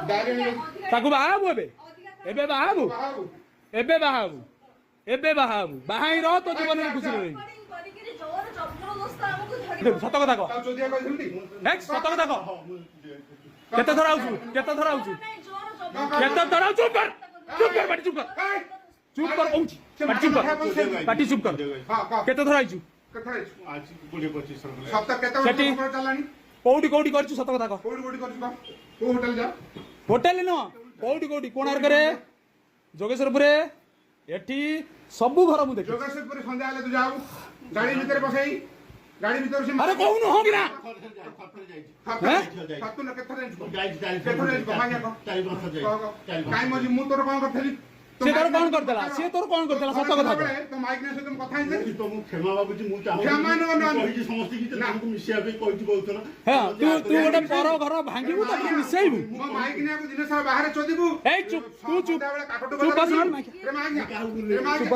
ताकू बाहाबू एबे बाहाबू एबे बाहाबू एबे बाहाबू बाहाई रह तो जीवन में खुशी रही सत कथा कह सत कथा कह केते थर आउछु केते थर आउछु केते थर आउछु चुप कर पाटी चुप कर पहुंची पाटी चुप कर पाटी चुप कर केते थर आइछु आज 25 सप्ताह केते चलानी कोडी कोडी करछु सत कथा कह कोडी कोडी करछु को होटल जा होटल न कोडी कोडी कोणार्क रे जोगेश्वरपुर एठी सबु घर मु देखि जोगेश्वरपुर संध्या आले तू जाऊ गाड़ी भीतर बसई गाड़ी भीतर से अरे कहू न हो कि ना फातु न केथर काई मजी मु तोर कोन करथली से तोर कोन करतला सत कथा कह तो माइक ने से तुम कथा हिते तो मु क्षमा बाबूजी मु चाहू क्षमा न कहि समस्त की तुमको मिसिया पे कहती बोलतो ना हां तू गोटे पर घर भांगीबू त मिसेइबू मो माइक ने को दिन सब बाहर चोदीबू ए चुप तू चुप काटो चुप बस रे माइक